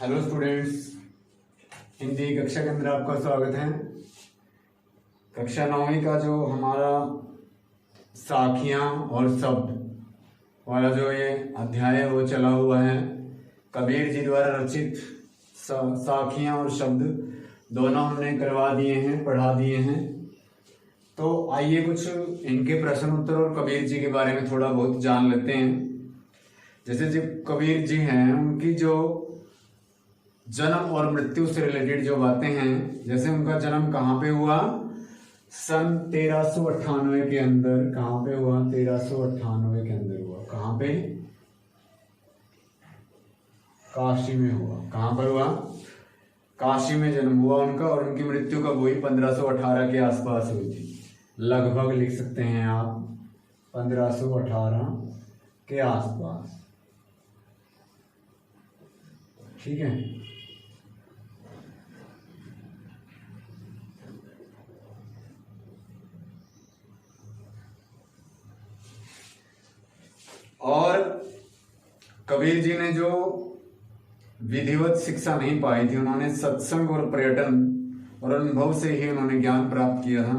Hello students, Hindi कक्षा के अंदर आपका स्वागत है। कक्षा 9वीं का जो हमारा साखियाँ और शब्द वाला जो ये अध्याय है वो चला हुआ है। कबीर जी द्वारा रचित साखियाँ और शब्द दोनों हमने करवा दिए हैं, पढ़ा दिए हैं। तो आइए कुछ इनके प्रश्न उत्तर और कबीर जी के बारे में थोड़ा बहुत जान लेते हैं। जैसे जो कबीर जी हैं उनकी जो जन्म और मृत्यु से रिलेटेड जो बातें हैं, जैसे उनका जन्म कहाँ पे हुआ, सन 1398 के अंदर। कहाँ पे हुआ? 1398 के अंदर हुआ। कहाँ पे? काशी में हुआ। कहाँ पर हुआ? काशी में जन्म हुआ उनका। और उनकी मृत्यु कब हुई? 1518 के आसपास हुई थी। लगभग लिख सकते हैं आप 1518 के आसपास। ठीक है। और कबीर जी ने जो विधिवत शिक्षा नहीं पाई थी, उन्होंने सत्संग और पर्यटन और अनुभव से ही उन्होंने ज्ञान प्राप्त किया था।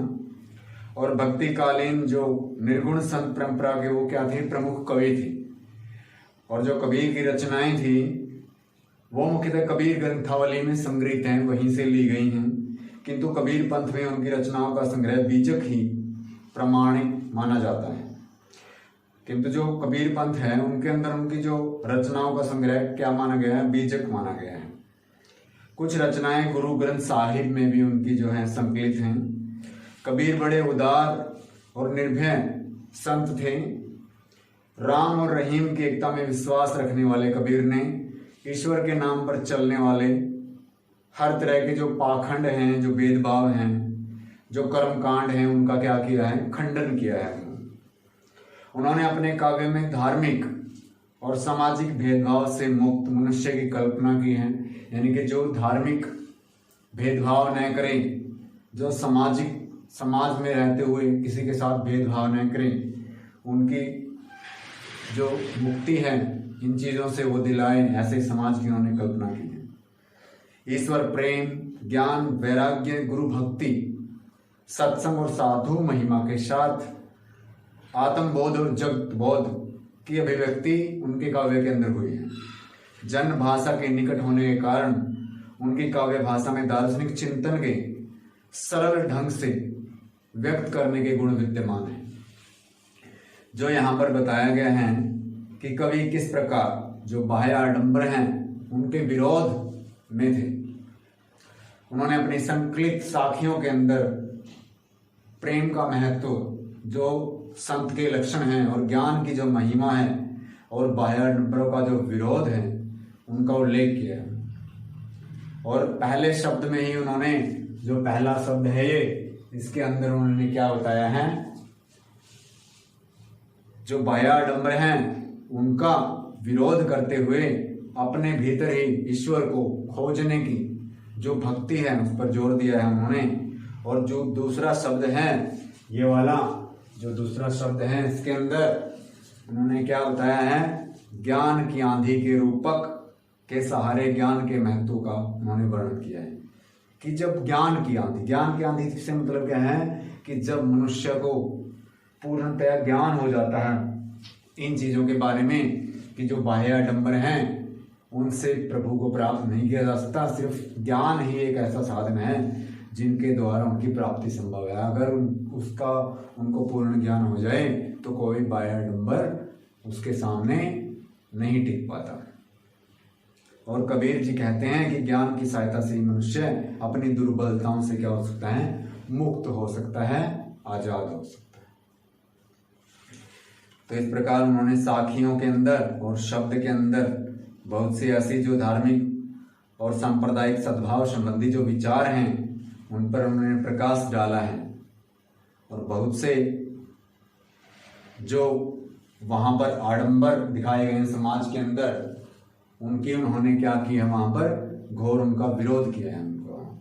और भक्तिकालीन जो निर्गुण संत परंपरा के वो क्या थे? प्रमुख कवि थे। और जो कबीर की रचनाएं थी वो मुख्यतः कबीर ग्रंथावली में संग्रहित हैं, वहीं से ली गई हैं। किंतु कबीर पंथ में उनकी रचनाओं का संग्रह बीजक ही प्रमाणिक माना जाता है। किंतु जो कबीर पंथ है उनके अंदर उनकी जो रचनाओं का संग्रह क्या माना गया है? बीजक माना गया है। कुछ रचनाएं गुरु ग्रंथ साहिब में भी उनकी जो है संकलित हैं। कबीर बड़े उदार और निर्भय संत थे। राम और रहीम की एकता में विश्वास रखने वाले कबीर ने ईश्वर के नाम पर चलने वाले हर तरह के जो पाखंड हैं, जो भेदभाव हैं, जो कर्मकांड हैं, उनका क्या किया है? खंडन किया है। उन्होंने अपने काव्य में धार्मिक और सामाजिक भेदभाव से मुक्त मनुष्य की कल्पना की है। यानी कि जो धार्मिक भेदभाव न करें, जो समाज में रहते हुए किसी के साथ भेदभाव न करें, उनकी जो मुक्ति है इन चीज़ों से वो दिलाएं, ऐसे समाज की उन्होंने कल्पना की है। ईश्वर प्रेम, ज्ञान, वैराग्य, गुरु भक्ति, सत्संग और साधु महिमा के साथ आत्मबोध और जगत बोध की अभिव्यक्ति उनके काव्य के अंदर हुई है। जन भाषा के निकट होने के कारण उनकी काव्य भाषा में दार्शनिक चिंतन के सरल ढंग से व्यक्त करने के गुण विद्यमान हैं। जो यहाँ पर बताया गया है कि कवि किस प्रकार जो बाह्य आडंबर हैं उनके विरोध में थे। उन्होंने अपनी संकलित साखियों के अंदर प्रेम का महत्व, जो संत के लक्षण हैं, और ज्ञान की जो महिमा है, और बाह्य आडंबरों का जो विरोध है, उनका उल्लेख किया है। और पहले शब्द में ही उन्होंने, जो पहला शब्द है ये, इसके अंदर उन्होंने क्या बताया है? जो बाह्य आडंबर हैं उनका विरोध करते हुए अपने भीतर ही ईश्वर को खोजने की जो भक्ति है उस पर जोर दिया है उन्होंने। और जो दूसरा शब्द है, ये वाला जो दूसरा शब्द है, इसके अंदर उन्होंने क्या बताया है? ज्ञान की आंधी के रूपक के सहारे ज्ञान के महत्व का उन्होंने वर्णन किया है। कि जब ज्ञान की आंधी से मतलब क्या है? कि जब मनुष्य को पूर्णतया ज्ञान हो जाता है इन चीजों के बारे में कि जो बाह्य आडंबर हैं उनसे प्रभु को प्राप्त नहीं किया जा सकता, सिर्फ ज्ञान ही एक ऐसा साधन है जिनके द्वारा उनकी प्राप्ति संभव है। अगर उनको पूर्ण ज्ञान हो जाए तो कोई बाह्य आडंबर उसके सामने नहीं टिक पाता। और कबीर जी कहते हैं कि ज्ञान की सहायता से ही मनुष्य अपनी दुर्बलताओं से क्या हो सकता है? मुक्त हो सकता है, आजाद हो सकता है। तो इस प्रकार उन्होंने साखियों के अंदर और शब्द के अंदर बहुत सी ऐसी जो धार्मिक और सांप्रदायिक सद्भाव संबंधी जो विचार हैं उन पर उन्होंने प्रकाश डाला है। और बहुत से जो वहां पर आडंबर दिखाए गए समाज के अंदर, उनकी उन्होंने क्या किया? वहां पर घोर उनका विरोध किया है। उनको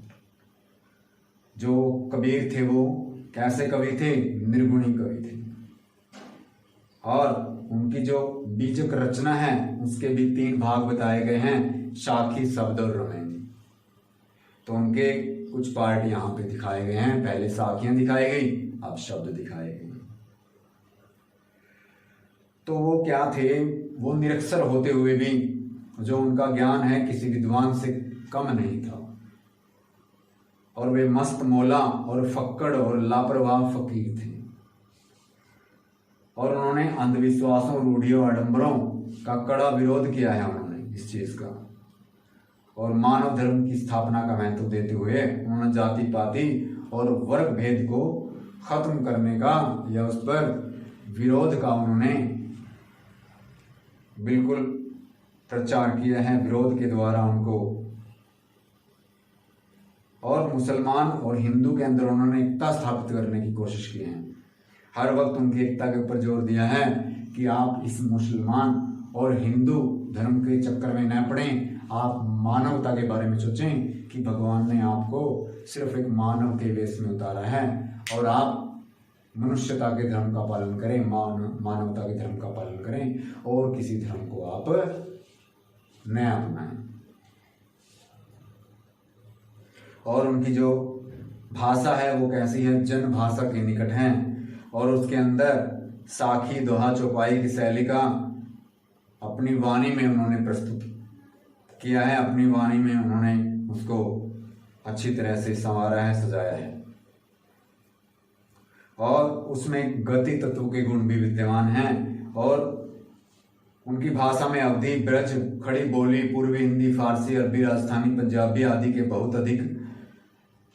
जो कबीर थे वो कैसे कवि थे? निर्गुणी कवि थे। और उनकी जो बीजक रचना है उसके भी 3 भाग बताए गए हैं, शाखी, शब्द और रमैनी। तो उनके कुछ पार्ट यहाँ पे दिखाए गए हैं। पहले शाखियां दिखाई गई, अब शब्द दिखाए गए। तो वो क्या थे, वो निरक्षर होते हुए भी जो उनका ज्ञान है किसी विद्वान से कम नहीं था, और वे मस्त मौला और फक्कड़ और लापरवाह फकीर थे। और उन्होंने अंधविश्वासों, रूढ़ियों, आडंबरों का कड़ा विरोध किया है उन्होंने इस चीज का, और मानव धर्म की स्थापना का महत्व देते हुए उन्होंने जाति पाति और वर्ग भेद को खत्म करने का या उस पर विरोध का उन्होंने बिल्कुल प्रचार किया है, विरोध के द्वारा उनको। और मुसलमान और हिंदू के अंदर उन्होंने एकता स्थापित करने की कोशिश की है। हर वक्त उनकी एकता के ऊपर जोर दिया है कि आप इस मुसलमान और हिंदू धर्म के चक्कर में न पड़ें, आप मानवता के बारे में सोचें कि भगवान ने आपको सिर्फ एक मानव के वेश में उतारा है, और आप मनुष्यता के धर्म का पालन करें, मानवता के धर्म का पालन करें, और किसी धर्म को आप न अपनाएं। और उनकी जो भाषा है वो कैसी है, जन भाषा के निकट है, और उसके अंदर साखी, दोहा, चौपाई की शैली का अपनी वाणी में उन्होंने प्रस्तुत किया है। अपनी वाणी में उन्होंने उसको अच्छी तरह से संवारा है, सजाया है, और उसमें गति तत्व के गुण भी विद्यमान हैं। और उनकी भाषा में अवधी, ब्रज, खड़ी बोली, पूर्वी हिंदी, फारसी, अरबी, राजस्थानी, पंजाबी आदि के बहुत अधिक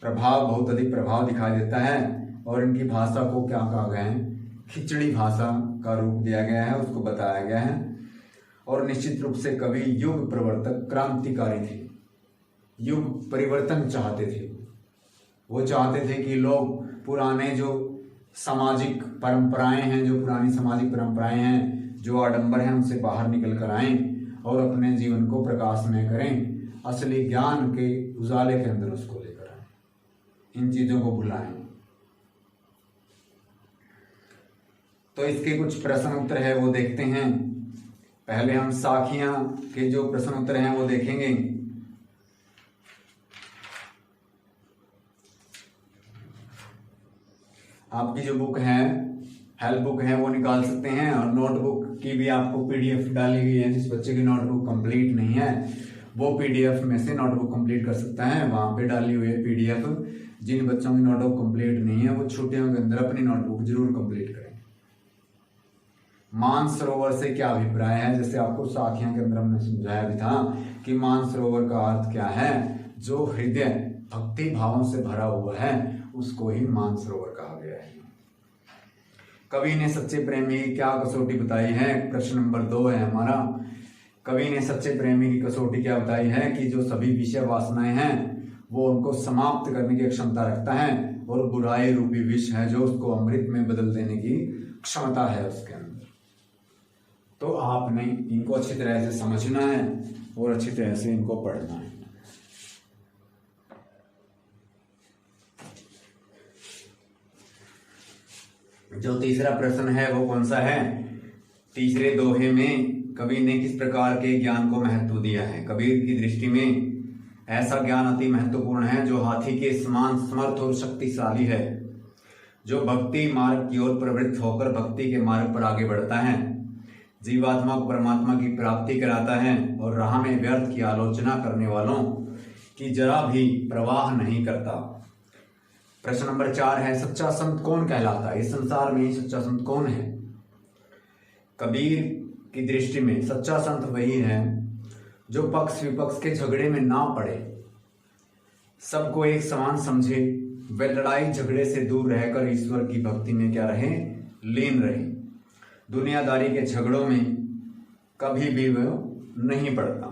प्रभाव दिखाई देता है। और इनकी भाषा को क्या कहा गया है, खिचड़ी भाषा का रूप दिया गया है, उसको बताया गया है। और निश्चित रूप से कवि युग प्रवर्तक, क्रांतिकारी थे, युग परिवर्तन चाहते थे। वो चाहते थे कि लोग पुराने जो सामाजिक परंपराएं हैं, जो पुरानी सामाजिक परंपराएं हैं, जो आडंबर हैं, उनसे बाहर निकल कर आएं और अपने जीवन को प्रकाशमय करें, असली ज्ञान के उजाले के अंदर उसको लेकर आए, इन चीजों को भुलाएं। तो इसके कुछ प्रश्न उत्तर है वो देखते हैं। पहले हम साखियां के जो प्रश्न उत्तर हैं वो देखेंगे। आपकी जो बुक है, हेल्प बुक है, वो निकाल सकते हैं, और नोटबुक की भी आपको पीडीएफ डाली गई है। जिस बच्चे की नोटबुक कंप्लीट नहीं है वो पीडीएफ में से नोटबुक कंप्लीट कर सकता है, वहां पे डाली हुई है पीडीएफ। जिन बच्चों की नोटबुक कंप्लीट नहीं है वो छुट्टियों के अंदर अपनी नोटबुक जरूर कंप्लीट करें। मानसरोवर से क्या अभिप्राय है, जैसे आपको साखियां के अंदर हमने समझाया भी था कि मानसरोवर का अर्थ क्या है, जो हृदय भक्ति भावों से भरा हुआ है उसको ही मानसरोवर कहा गया है। कवि ने सच्चे प्रेमी की क्या कसौटी बताई है, प्रश्न नंबर 2 है हमारा। कवि ने सच्चे प्रेमी की कसौटी क्या बताई है कि जो सभी विषय वासनाएं हैं वो उनको समाप्त करने की क्षमता रखता है, और बुराई रूपी विष है जो उसको अमृत में बदल देने की क्षमता है उसके अंदर। तो आपने इनको अच्छी तरह से समझना है और अच्छी तरह से इनको पढ़ना है। जो तीसरा प्रश्न है वो कौन सा है, तीसरे दोहे में कवि ने किस प्रकार के ज्ञान को महत्व दिया है। कबीर की दृष्टि में ऐसा ज्ञान अति महत्वपूर्ण है जो हाथी के समान समर्थ और शक्तिशाली है, जो भक्ति मार्ग की ओर प्रवृत्त होकर भक्ति के मार्ग पर आगे बढ़ता है, जीवात्मा को परमात्मा की प्राप्ति कराता है, और राह में व्यर्थ की आलोचना करने वालों की जरा भी प्रवाह नहीं करता। प्रश्न नंबर 4 है, सच्चा संत कौन कहलाता है, इस संसार में ही सच्चा संत कौन है। कबीर की दृष्टि में सच्चा संत वही है जो पक्ष विपक्ष के झगड़े में ना पड़े, सबको एक समान समझे, वे लड़ाई झगड़े से दूर रहकर ईश्वर की भक्ति में क्या रहे, लीन रहे, दुनियादारी के झगड़ों में कभी भी वो नहीं पड़ता।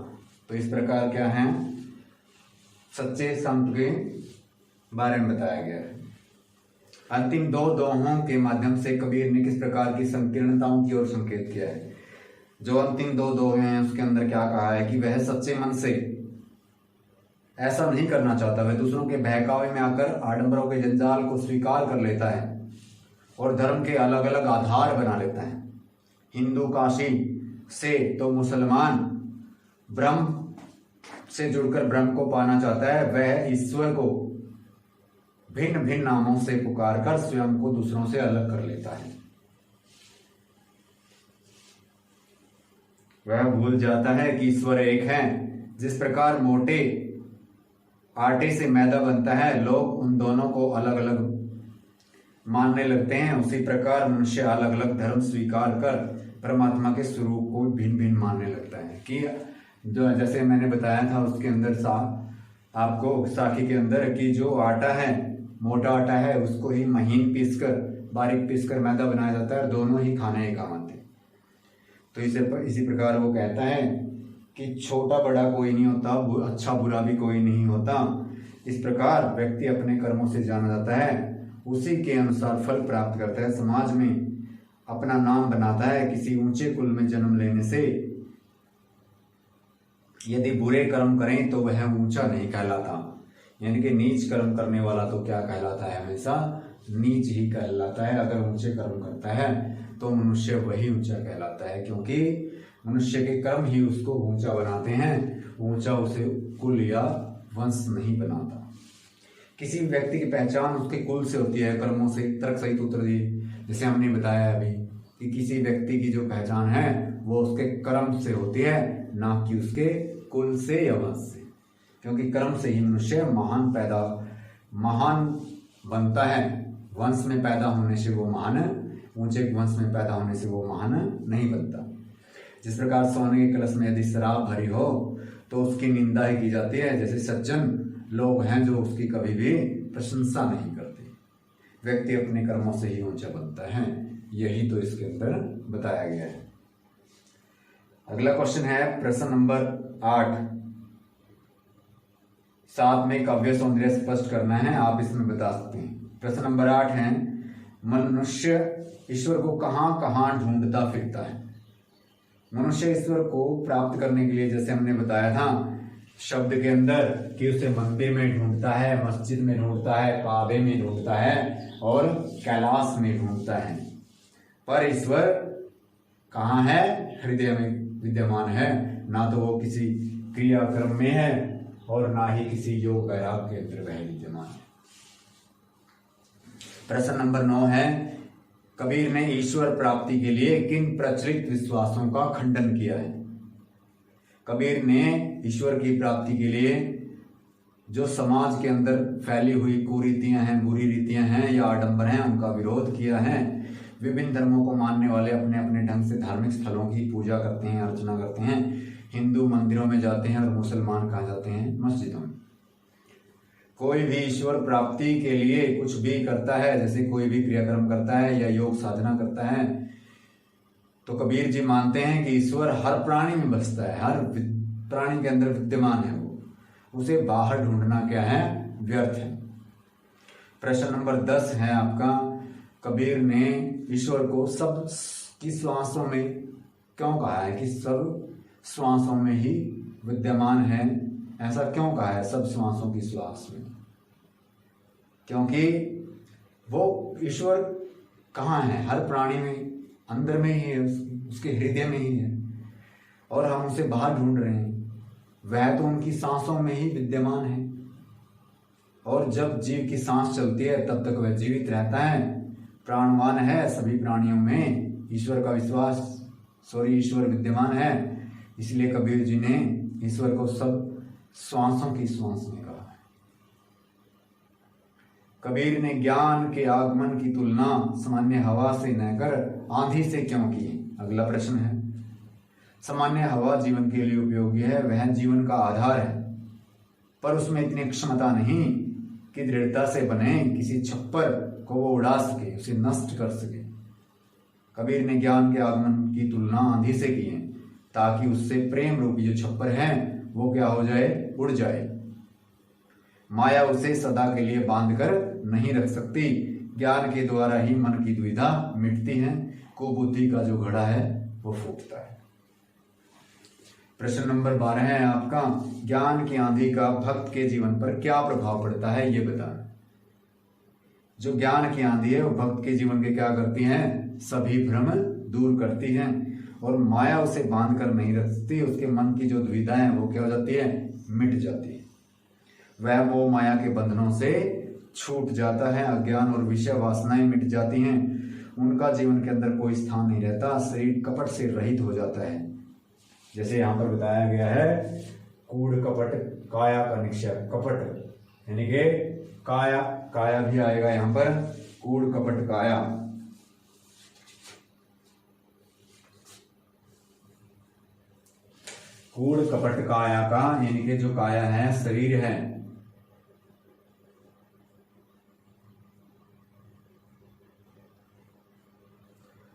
तो इस प्रकार क्या है, सच्चे संत के बारे में बताया गया है। अंतिम 2 दोहों के माध्यम से कबीर ने किस प्रकार की संकीर्णताओं की ओर संकेत किया है। जो अंतिम 2 दोहे हैं उसके अंदर क्या कहा है कि वह सच्चे मन से ऐसा नहीं करना चाहता, वह दूसरों के बहकावे में आकर आडंबरों के जंजाल को स्वीकार कर लेता है और धर्म के अलग अलग आधार बना लेता है, हिंदू काशी से, तो मुसलमान ब्रह्म से जुड़कर ब्रह्म को पाना चाहता है, वह ईश्वर को भिन्न भिन्न नामों से पुकारकर स्वयं को दूसरों से अलग कर लेता है। वह भूल जाता है कि ईश्वर एक है। जिस प्रकार मोटे आटे से मैदा बनता है, लोग उन दोनों को अलग अलग मानने लगते हैं, उसी प्रकार मनुष्य अलग अलग धर्म स्वीकार कर परमात्मा के स्वरूप को भिन्न भिन्न मानने लगता है। कि जो जैसे मैंने बताया था उसके अंदर आपको साखी के अंदर कि जो आटा है, मोटा आटा है, उसको ही महीन पीसकर बारीक पीसकर मैदा बनाया जाता है, दोनों ही खाने के काम आते हैं। तो इसी प्रकार वो कहता है कि छोटा बड़ा कोई नहीं होता, अच्छा बुरा भी कोई नहीं होता। इस प्रकार व्यक्ति अपने कर्मों से जाना जाता है, उसी के अनुसार फल प्राप्त करता है, समाज में अपना नाम बनाता है। किसी ऊंचे कुल में जन्म लेने से यदि बुरे कर्म करें तो वह ऊंचा नहीं कहलाता, यानी कि नीच कर्म करने वाला तो क्या कहलाता है, हमेशा नीच ही कहलाता है। अगर ऊंचे कर्म करता है तो मनुष्य वही ऊंचा कहलाता है, क्योंकि मनुष्य के कर्म ही उसको ऊंचा बनाते हैं, ऊंचा उसे कुल या वंश नहीं बनाता। किसी व्यक्ति की पहचान उसके कुल से होती है, कर्मों से। तर्क सहित उत्तर दिए, जैसे हमने बताया अभी कि किसी व्यक्ति की जो पहचान है वो उसके कर्म से होती है, ना कि उसके कुल से या वंश से, क्योंकि कर्म से ही मनुष्य महान बनता है। वंश में पैदा होने से वो महान, ऊंचे वंश में पैदा होने से वो महान नहीं बनता। जिस प्रकार सोने के कलश में यदि शराब भरी हो तो उसकी निंदा ही की जाती है, जैसे सज्जन लोग हैं जो उसकी कभी भी प्रशंसा नहीं करते। व्यक्ति अपने कर्मों से ही ऊंचा बनता है, यही तो इसके अंदर बताया गया है। अगला क्वेश्चन है प्रश्न नंबर 8। 7 में काव्य सौंदर्य स्पष्ट करना है, आप इसमें बता सकते हैं। प्रश्न नंबर 8 है, मनुष्य ईश्वर को कहां कहां ढूंढता फिरता है। मनुष्य ईश्वर को प्राप्त करने के लिए, जैसे हमने बताया था शब्द के अंदर, कि उसे मंदिर में ढूंढता है, मस्जिद में ढूंढता है, काबे में ढूंढता है और कैलाश में ढूंढता है। पर ईश्वर कहाँ है? हृदय में विद्यमान है। ना तो वो किसी क्रियाक्रम में है और ना ही किसी योग वैराग के अंदर वह विद्यमान है। प्रश्न नंबर 9 है, कबीर ने ईश्वर प्राप्ति के लिए किन प्रचलित विश्वासों का खंडन किया है। कबीर ने ईश्वर की प्राप्ति के लिए जो समाज के अंदर फैली हुई कुरीतियां हैं, बुरी रीतियां हैं या आडंबर हैं, उनका विरोध किया है। विभिन्न धर्मों को मानने वाले अपने अपने ढंग से धार्मिक स्थलों की पूजा करते हैं, अर्चना करते हैं। हिंदू मंदिरों में जाते हैं और मुसलमान कहाँ जाते हैं? मस्जिदों में। कोई भी ईश्वर प्राप्ति के लिए कुछ भी करता है, जैसे कोई भी क्रियाक्रम करता है या योग साधना करता है, तो कबीर जी मानते हैं कि ईश्वर हर प्राणी में बसता है, हर प्राणी के अंदर विद्यमान है। वो उसे बाहर ढूंढना क्या है? व्यर्थ है। प्रश्न नंबर 10 है आपका, कबीर ने ईश्वर को सब की श्वासों में क्यों कहा है कि सब श्वासों में ही विद्यमान है? ऐसा क्यों कहा है सब श्वासों की श्वास में? क्योंकि वो ईश्वर कहाँ है? हर प्राणी में, अंदर में ही है, उसके हृदय में ही है, और हम उसे बाहर ढूंढ रहे हैं। वह तो उनकी सांसों में ही विद्यमान है, और जब जीव की सांस चलती है तब तक वह जीवित रहता है, प्राणवान है। सभी प्राणियों में ईश्वर का ईश्वर विद्यमान है। इसलिए कबीर जी ने ईश्वर को सब श्वासों की श्वास में कहा है। कबीर ने ज्ञान के आगमन की तुलना सामान्य हवा से न कर आंधी से क्यों की? अगला प्रश्न है, सामान्य हवा जीवन के लिए उपयोगी है, वह जीवन का आधार है, पर उसमें इतनी क्षमता नहीं कि दृढ़ता से बने किसी छप्पर को वो उड़ा सके, उसे नष्ट कर सके। कबीर ने ज्ञान के आगमन की तुलना आंधी से की है, ताकि उससे प्रेम रूपी जो छप्पर है वो क्या हो जाए? उड़ जाए। माया उसे सदा के लिए बांध कर नहीं रख सकती। ज्ञान के द्वारा ही मन की दुविधा मिटती है, कुबुद्धि का जो घड़ा है वो फूटता है। प्रश्न नंबर 12 है आपका, ज्ञान की आंधी का भक्त के जीवन पर क्या प्रभाव पड़ता है, ये बताना। जो ज्ञान की आंधी है वो भक्त के जीवन के क्या करती है? सभी भ्रम दूर करती है। और माया उसे बांध कर नहीं रखती, उसके मन की जो दुविधा है वो क्या हो जाती है, मिट जाती है। वह मोह माया के बंधनों से छूट जाता है, अज्ञान और विषय वासनाएं मिट जाती हैं, उनका जीवन के अंदर कोई स्थान नहीं रहता, शरीर कपट से रहित हो जाता है। जैसे यहाँ पर बताया गया है, कूड़ कपट काया का निक्षेप, कपट यानी कि काया, काया भी आएगा यहाँ पर, कूड़ कपट काया। कूड़ कपट काया का यानी कि जो काया है शरीर है,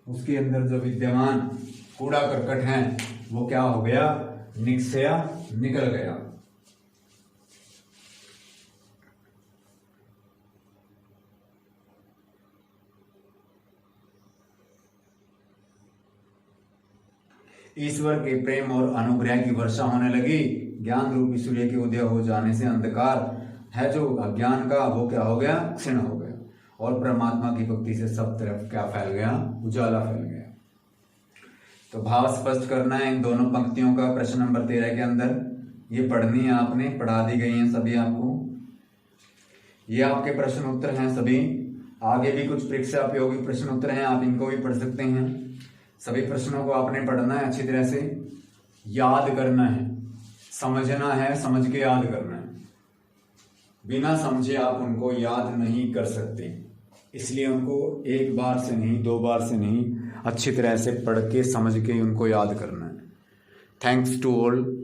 उसके अंदर जो विद्यमान कूड़ा करकट है वो क्या हो गया, निक्षया, निकल गया। ईश्वर के प्रेम और अनुग्रह की वर्षा होने लगी, ज्ञान रूपी सूर्य के उदय हो जाने से अंधकार है जो अज्ञान का वो क्या हो गया, क्षीण हो गया, और परमात्मा की भक्ति से सब तरफ क्या फैल गया, उजाला फैल गया। तो भाव स्पष्ट करना है इन दोनों पंक्तियों का, प्रश्न नंबर 13 के अंदर ये पढ़नी है, आपने पढ़ा दी गई है सभी आपको, ये आपके प्रश्न उत्तर हैं सभी। आगे भी कुछ परीक्षा उपयोगी प्रश्न उत्तर हैं, आप इनको भी पढ़ सकते हैं। सभी प्रश्नों को आपने पढ़ना है, अच्छी तरह से याद करना है, समझना है, समझ के याद करना है। बिना समझे आप उनको याद नहीं कर सकते, इसलिए उनको एक बार से नहीं, 2 बार से नहीं, अच्छी तरह से पढ़ के समझ के उनको याद करना है। Thanks to all.